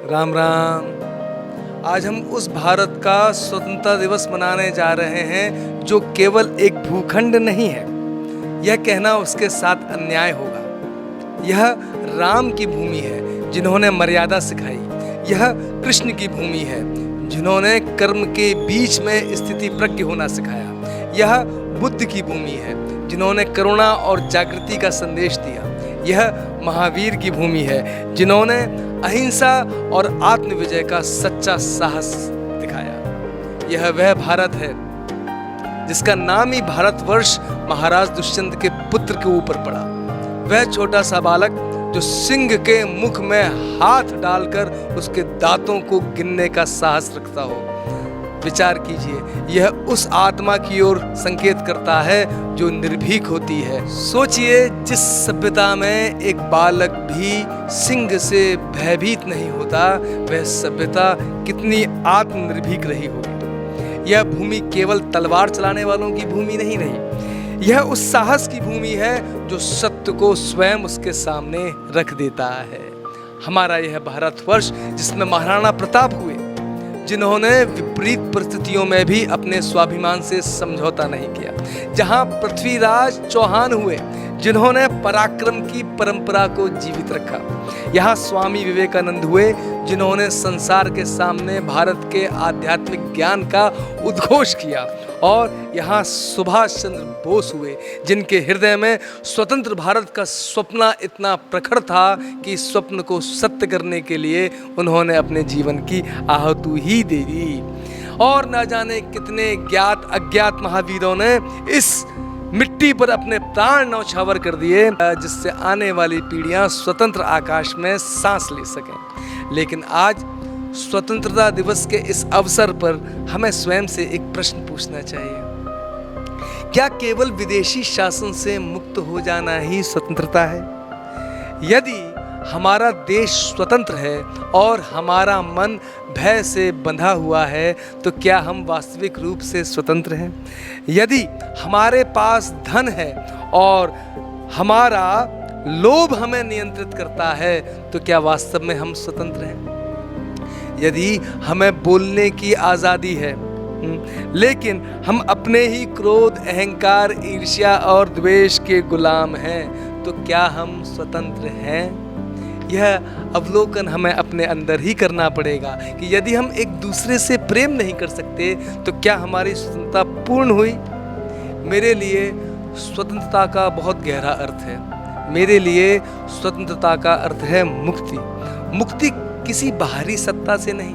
राम राम। आज हम उस भारत का स्वतंत्रता दिवस मनाने जा रहे हैं जो केवल एक भूखंड नहीं है। यह कहना उसके साथ अन्याय होगा। यह राम की भूमि है जिन्होंने मर्यादा सिखाई। यह कृष्ण की भूमि है जिन्होंने कर्म के बीच में स्थिति प्रज्ञ होना सिखाया। यह बुद्ध की भूमि है जिन्होंने करुणा और जागृति का संदेश दिया। यह महावीर की भूमि है जिन्होंने अहिंसा और आत्मविजय का सच्चा साहस दिखाया। यह वह भारत है जिसका नाम ही भारतवर्ष महाराज दुष्यंत के पुत्र के ऊपर पड़ा। वह छोटा सा बालक जो सिंह के मुख में हाथ डालकर उसके दांतों को गिनने का साहस रखता हो। विचार कीजिए, यह उस आत्मा की ओर संकेत करता है जो निर्भीक होती है। सोचिए, जिस सभ्यता में एक बालक भी सिंह से भयभीत नहीं होता, वह सभ्यता कितनी आत्मनिर्भीक रही होगी। यह भूमि केवल तलवार चलाने वालों की भूमि नहीं रही। यह उस साहस की भूमि है जो सत्य को स्वयं उसके सामने रख देता है। हमारा यह भारतवर्ष जिसमें महाराणा प्रताप हुए, जिन्होंने विपरीत परिस्थितियों में भी अपने स्वाभिमान से समझौता नहीं किया। जहां पृथ्वीराज चौहान हुए, जिन्होंने पराक्रम की परंपरा को जीवित रखा। यहाँ स्वामी विवेकानंद हुए, जिन्होंने संसार के सामने भारत के आध्यात्मिक ज्ञान का उद्घोष किया। और यहाँ सुभाष चंद्र बोस हुए, जिनके हृदय में स्वतंत्र भारत का सपना इतना प्रखर था कि स्वप्न को सत्य करने के लिए उन्होंने अपने जीवन की आहुति ही दे दी। और न जाने कितने ज्ञात अज्ञात महावीरों ने इस मिट्टी पर अपने प्राण न्यौछावर कर दिए, जिससे आने वाली पीढ़ियां स्वतंत्र आकाश में सांस ले सकें। लेकिन आज स्वतंत्रता दिवस के इस अवसर पर हमें स्वयं से एक प्रश्न पूछना चाहिए। क्या केवल विदेशी शासन से मुक्त हो जाना ही स्वतंत्रता है? यदि हमारा देश स्वतंत्र है और हमारा मन भय से बंधा हुआ है, तो क्या हम वास्तविक रूप से स्वतंत्र हैं? यदि हमारे पास धन है और हमारा लोभ हमें नियंत्रित करता है, तो क्या वास्तव में हम स्वतंत्र हैं? यदि हमें बोलने की आज़ादी है, लेकिन हम अपने ही क्रोध, अहंकार, ईर्ष्या और द्वेष के गुलाम हैं, तो क्या हम स्वतंत्र हैं? यह अवलोकन हमें अपने अंदर ही करना पड़ेगा कि यदि हम एक दूसरे से प्रेम नहीं कर सकते, तो क्या हमारी स्वतंत्रता पूर्ण हुई? मेरे लिए स्वतंत्रता का बहुत गहरा अर्थ है। मेरे लिए स्वतंत्रता का अर्थ है मुक्ति। मुक्ति किसी बाहरी सत्ता से नहीं,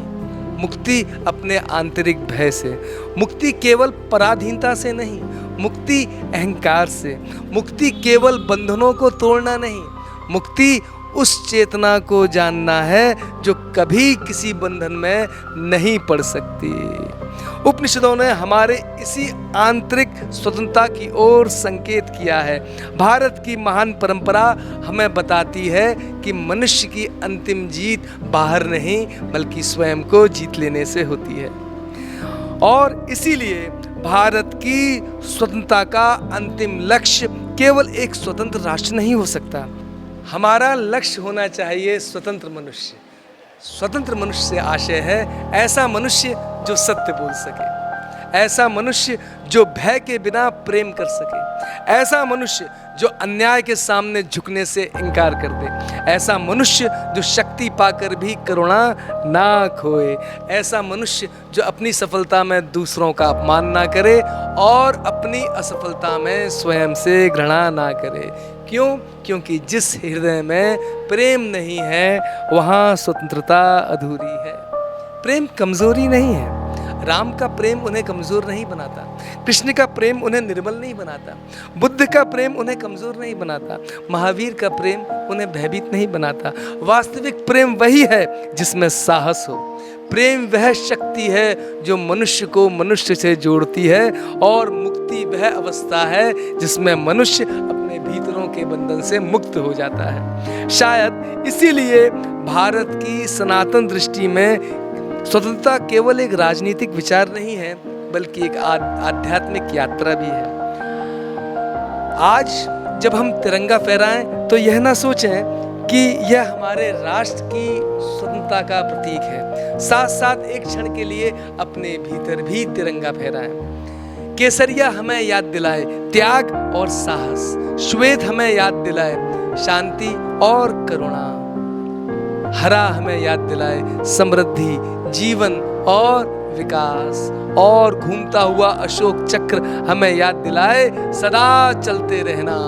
मुक्ति अपने आंतरिक भय से, मुक्ति केवल पराधीनता से नहीं, मुक्ति अहंकार से, मुक्ति केवल बंधनों को तोड़ना नहीं, मुक्ति उस चेतना को जानना है जो कभी किसी बंधन में नहीं पड़ सकती। उपनिषदों ने हमारे इसी आंतरिक स्वतंत्रता की ओर संकेत किया है। भारत की महान परंपरा हमें बताती है कि मनुष्य की अंतिम जीत बाहर नहीं, बल्कि स्वयं को जीत लेने से होती है। और इसीलिए भारत की स्वतंत्रता का अंतिम लक्ष्य केवल एक स्वतंत्र राष्ट्र नहीं हो सकता। हमारा लक्ष्य होना चाहिए स्वतंत्र मनुष्य। स्वतंत्र मनुष्य से आशय है ऐसा मनुष्य जो सत्य बोल सके, ऐसा मनुष्य जो भय के बिना प्रेम कर सके, ऐसा मनुष्य जो अन्याय के सामने झुकने से इनकार कर दे, ऐसा मनुष्य जो शक्ति पाकर भी करुणा ना खोए, ऐसा मनुष्य जो अपनी सफलता में दूसरों का अपमान ना करे और अपनी असफलता में स्वयं से घृणा ना करे। क्यों? क्योंकि जिस हृदय में प्रेम नहीं है, वहाँ स्वतंत्रता अधूरी है। प्रेम कमजोरी नहीं है। राम का प्रेम उन्हें कमजोर नहीं बनाता, कृष्ण का प्रेम उन्हें निर्बल नहीं बनाता, बुद्ध का प्रेम उन्हें कमजोर नहीं बनाता, महावीर का प्रेम उन्हें भयभीत नहीं बनाता। वास्तविक प्रेम वही है जिसमें साहस हो। प्रेम वह शक्ति है जो मनुष्य को मनुष्य से जोड़ती है, और मुक्ति वह अवस्था है जिसमें मनुष्य अपने भीतरों के बंधन से मुक्त हो जाता है। शायद इसीलिए भारत की सनातन दृष्टि में स्वतंत्रता केवल एक राजनीतिक विचार नहीं है, बल्कि एक आध्यात्मिक यात्रा भी है। आज जब हम तिरंगा फहराएं तो यह ना सोचें कि यह हमारे राष्ट्र की स्वतंत्रता का प्रतीक है। साथ साथ एक क्षण के लिए अपने भीतर भी तिरंगा फहराएं। केसरिया हमें याद दिलाए त्याग और साहस, श्वेत हमें याद दिलाए शांति और करुणा, हरा हमें याद दिलाए समृद्धि, जीवन और विकास, और घूमता हुआ अशोक चक्र हमें याद दिलाए सदा चलते रहना।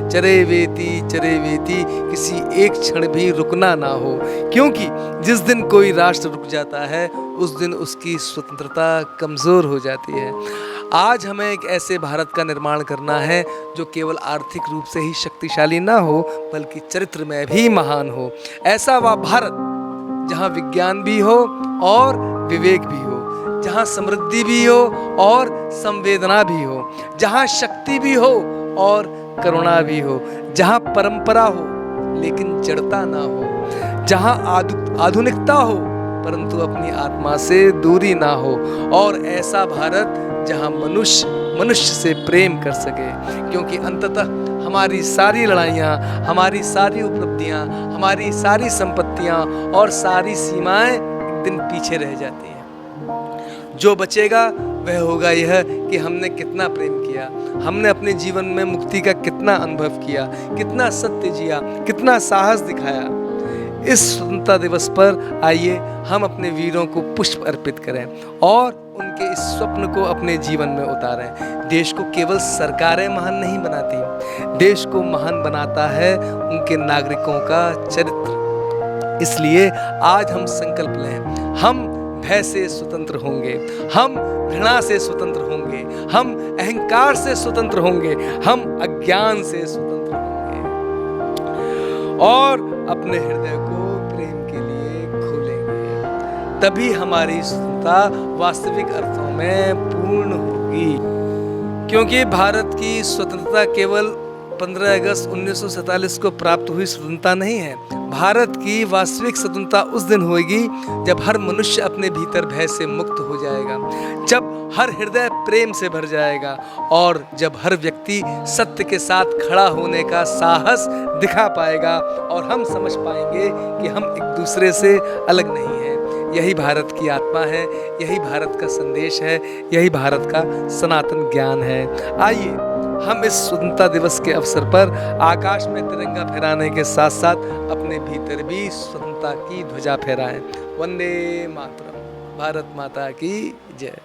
चरे वेती किसी एक क्षण भी रुकना ना हो, क्योंकि जिस दिन कोई राष्ट्र रुक जाता है उस दिन उसकी स्वतंत्रता कमजोर हो जाती है। आज हमें एक ऐसे भारत का निर्माण करना है जो केवल आर्थिक रूप से ही शक्तिशाली ना हो बल्कि चरित्र में भी महान हो। ऐसा वह भारत जहाँ विज्ञान भी हो और विवेक भी हो, जहाँ समृद्धि भी हो और संवेदना भी हो, जहाँ शक्ति भी हो और करुणा भी हो, जहाँ परंपरा हो लेकिन जड़ता ना हो, जहाँ आधुनिकता हो परंतु अपनी आत्मा से दूरी ना हो, और ऐसा भारत जहाँ मनुष्य से प्रेम कर सके। क्योंकि अंततः हमारी सारी लड़ाइयाँ, हमारी सारी उपलब्धियाँ, हमारी सारी संपत्तियाँ और सारी सीमाएं एक दिन पीछे रह जाती हैं। जो बचेगा वह होगा यह कि हमने कितना प्रेम किया, हमने अपने जीवन में मुक्ति का कितना अनुभव किया, कितना सत्य जिया, कितना साहस दिखाया। इस स्वतंत्रता दिवस पर आइए हम अपने वीरों को पुष्प अर्पित करें और उनके इस स्वप्न को अपने जीवन में उतारें। देश को केवल सरकारें महान नहीं बनाती, देश को महान बनाता है उनके नागरिकों का चरित्र। इसलिए आज हम संकल्प लें, हम भय से स्वतंत्र होंगे, हम घृणा से स्वतंत्र होंगे, हम अहंकार से स्वतंत्र होंगे, हम अज्ञान से स्वतंत्र होंगे और अपने हृदय को प्रेम के लिए खोलेंगे। तभी हमारी स्वतंत्रता वास्तविक अर्थों में पूर्ण होगी। क्योंकि भारत की स्वतंत्रता केवल 15 अगस्त 1947 को प्राप्त हुई स्वतंत्रता नहीं है। भारत की वास्तविक स्वतंत्रता उस दिन होगी जब हर मनुष्य अपने भीतर भय से मुक्त हो जाएगा, जब हर हृदय प्रेम से भर जाएगा और जब हर व्यक्ति सत्य के साथ खड़ा होने का साहस दिखा पाएगा और हम समझ पाएंगे कि हम एक दूसरे से अलग नहीं हैं। यही भारत की आत्मा है, यही भारत का संदेश है, यही भारत का सनातन ज्ञान है। आइए हम इस स्वतंत्रता दिवस के अवसर पर आकाश में तिरंगा फहराने के साथ साथ अपने भीतर भी स्वतंत्रता की ध्वजा फहराएं। वंदे मातरम। भारत माता की जय।